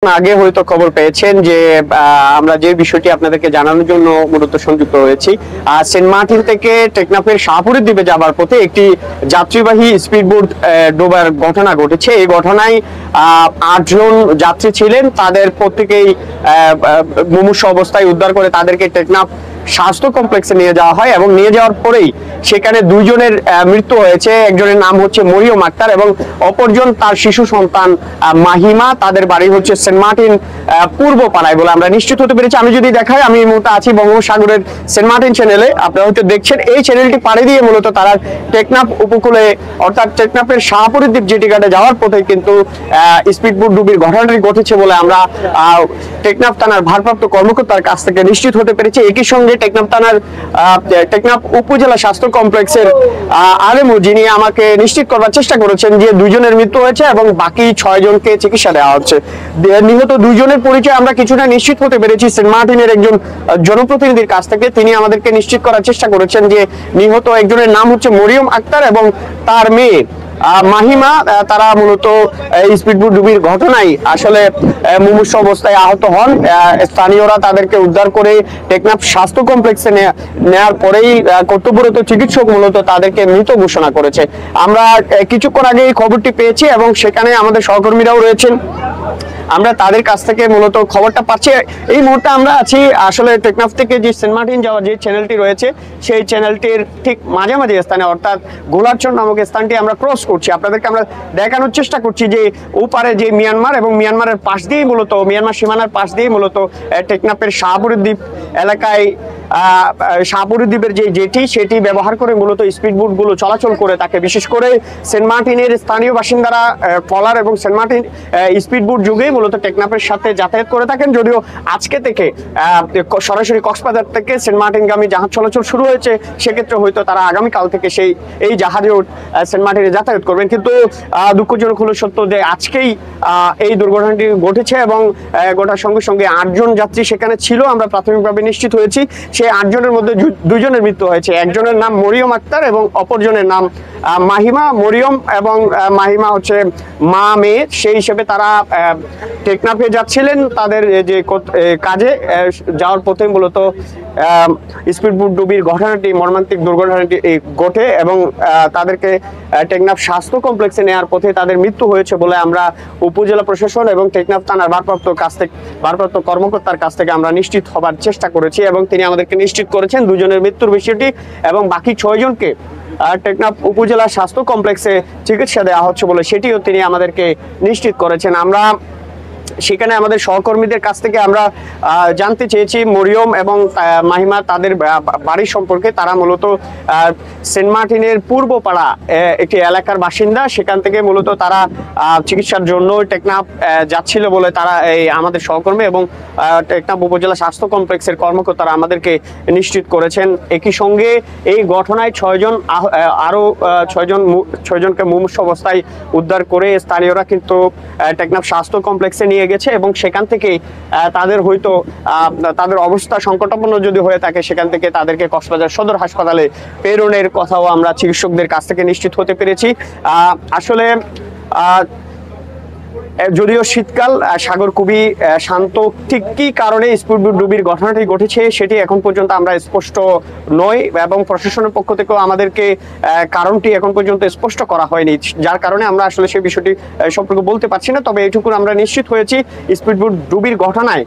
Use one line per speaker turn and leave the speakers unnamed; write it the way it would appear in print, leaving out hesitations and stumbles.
আগে হয়তো খবর পেয়েছেন যে আমরা যে বিষয়টি আপনাদেরকে জানানোর জন্য মূলত সংযুক্ত হয়েছি। সেন্ট মার্টিন থেকে টেকনাফের শাহপুরের দ্বীপে যাবার পথে একটি যাত্রীবাহী স্পিডবোট ডোবার ঘটনা ঘটেছে। এই ঘটনায় 8 জন যাত্রী ছিলেন, তাদের প্রত্যেকেই মুমূর্ষু অবস্থায় উদ্ধার করে তাদেরকে টেকনাফ স্বাস্থ্য কমপ্লেক্সে নিয়ে যাওয়া হয় এবং নিয়ে যাওয়ার পরেই সেখানে 2 জনের মৃত্যু হয়েছে। একজনের নাম হচ্ছে মরিয়ম আক্তার এবং অপরজন তার শিশু সন্তান মাহিমা। তাদের বাড়ি হচ্ছে সেন্ট মার্টিন পূর্ব পাড়ায় বলে আমরা নিশ্চিত হতে পেরেছি। আমি যদি দেখাই, আমি এই মুহূর্তে আছি বঙ্গোপসাগরের সেন্ট মার্টিন চ্যানেলে, আপনারা হয়তো দেখছেন। এই চ্যানেলটি পাড়ি দিয়ে মূলত তারা টেকনাফ উপকূলে অর্থাৎ টেকনাফের শাহপুরের দ্বীপ জেটি ঘাটে যাওয়ার পথে কিন্তু স্পিডবোট ডুবির ঘটনাটি ঘটেছে বলে আমরা টেকনাফ থানার ভারপ্রাপ্ত কর্মকর্তার কাছ থেকে নিশ্চিত হতে পেরেছি। একই সঙ্গে টেকনাফ থানার টেকনাফ উপজেলা স্বাস্থ্য কমপ্লেক্সের আরএমও যিনি আমাকে নিশ্চিত করবার চেষ্টা করেছেন যে 2 জনের মৃত্যু হয়েছে এবং বাকি 6 জনকে চিকিৎসা দেওয়া হচ্ছে। নিহত 2 জনের পরিচয় আমরা কিছুটা নিশ্চিত হতে পেরেছি সেন্ট মার্টিনের একজন জনপ্রতিনিধির কাছ থেকে। তিনি আমাদেরকে নিশ্চিত করার চেষ্টা করেছেন যে নিহত একজনের নাম হচ্ছে মরিয়ম আক্তার এবং তার মেয়ে মাহিমা। তারা মূলত স্পিডবোট ডুবির ঘটনায় আসলে মুমূর্ষু অবস্থায় আহত হন। স্থানীয়রা তাদেরকে উদ্ধার করে টেকনাফ স্বাস্থ্য কমপ্লেক্সে নেওয়ার পরেই কর্তব্যরত চিকিৎসক মূলত তাদেরকে মৃত ঘোষণা করেছে। আমরা কিছুক্ষণ আগে এই খবরটি পেয়েছি এবং সেখানে আমাদের সহকর্মীরাও রয়েছেন, আমরা তাদের কাছ থেকে মূলত খবরটা পাচ্ছি। এই মুহূর্তে আমরা আছি আসলে টেকনাফ থেকে যে সেন্ট মার্টিন যাওয়ার যে চ্যানেলটি রয়েছে সেই চ্যানেলটির ঠিক মাঝামাঝি স্থানে অর্থাৎ গোলারচর নামক স্থানটি আমরা ক্রস করছি। আপনাদেরকে আমরা দেখানোর চেষ্টা করছি যে ওপারে যে মিয়ানমার এবং মিয়ানমারের পাশ দিয়েই মূলত মিয়ানমার সীমানার পাশ দিয়েই মূলত টেকনাফের শাহপুরের দ্বীপ এলাকায় শাহপুরের দ্বীপের যে জেটি সেটি ব্যবহার করে মূলত স্পিডবোট গুলো চলাচল করে থাকে। বিশেষ করে সেন্ট মার্টিনের স্থানীয় বাসিন্দারা ট্রলার এবং সেন্ট মার্টিন স্পিডবোট যুগেই মূলত টেকনাফের সাথে যাতায়াত করে থাকেন। যদিও আজকে থেকে সরাসরি কক্সবাজার থেকে সেন্ট মার্টিনগামী জাহাজ চলাচল শুরু হয়েছে, সেক্ষেত্রে হয়তো তারা আগামীকাল থেকে এই জাহাজে সেন্ট মার্টিনে যাতায়াত করবেন। কিন্তু দুঃখজনক হলো সত্য যে আজকেই এই দুর্ঘটনাটি ঘটেছে এবং ঘটার সঙ্গে সঙ্গে 8 জন যাত্রী সেখানে ছিল। আমরা প্রাথমিকভাবে নিশ্চিত হয়েছি সেই 8 জনের মধ্যে 2 জনের মৃত্যু হয়েছে। একজনের নাম মরিয়ম আক্তার এবং অপরজনের নাম মাহিমা। মরিয়ম এবং মাহিমা হচ্ছে মা মেয়ে, সেই হিসেবে তারা টেকনাফে যাচ্ছিলেন তাদের যে কাজে যাওয়ার পথে মূলত স্পিডবোট ডুবির ঘটনাটি মর্মান্তিক দুর্ঘটনাটি ঘটে এবং তাদেরকে টেকনাফ স্বাস্থ্য কমপ্লেক্সে নেওয়ার পথে তাদের মৃত্যু হয়েছে বলে আমরা উপজেলা প্রশাসন এবং টেকনাফ থানার ভারপ্রাপ্ত কর্মকর্তার কাছ থেকে আমরা নিশ্চিত হবার চেষ্টা করেছি এবং তিনি আমাদেরকে নিশ্চিত করেছেন 2 জনের মৃত্যুর বিষয়টি এবং বাকি 6 জনকে টেকনাফ উপজেলা স্বাস্থ্য কমপ্লেক্সে চিকিৎসা দেওয়া হচ্ছে বলে সেটিও তিনি আমাদেরকে নিশ্চিত করেছেন। আমরা সেখানে আমাদের সহকর্মীদের কাছ থেকে আমরা জানতে চেয়েছি মরিয়ম এবং মাহিমা তাদের বাড়ির সম্পর্কে। তারা মূলত সেন্ট মার্টিনের পূর্ব পাড়া একটি এলাকার বাসিন্দা, সেখান থেকে মূলত তারা চিকিৎসার জন্য টেকনাফ যাচ্ছিল বলে তারা আমাদের সহকর্মী এবং টেকনাফ উপজেলা স্বাস্থ্য কমপ্লেক্সের কর্মকর্তারা আমাদেরকে নিশ্চিত করেছেন। একই সঙ্গে এই ঘটনায় 6 জনকে মুমূর্ষু অবস্থায় উদ্ধার করে স্থানীয়রা কিন্তু টেকনাফ স্বাস্থ্য কমপ্লেক্সে নিয়ে গেছে এবং সেখান থেকে তাদের হয়তো তাদের অবস্থা সংকটাপন্ন যদি হয়ে থাকে সেখান থেকে তাদেরকে কক্সবাজার সদর হাসপাতালে প্রেরণের কথাও আমরা চিকিৎসকদের কাছ থেকে নিশ্চিত হতে পেরেছি। আসলে যদিও শীতকাল, সাগর খুবই শান্ত, ঠিক কি কারণে স্পিডবোট ডুবির ঘটনাটি ঘটেছে সেটি এখন পর্যন্ত আমরা স্পষ্ট নয় এবং প্রশাসনের পক্ষ থেকেও আমাদেরকে কারণটি এখন পর্যন্ত স্পষ্ট করা হয়নি, যার কারণে আমরা আসলে সেই বিষয়টি সম্পর্কে বলতে পারছি না। তবে এইটুকু আমরা নিশ্চিত হয়েছি স্পিডবোট ডুবির ঘটনায়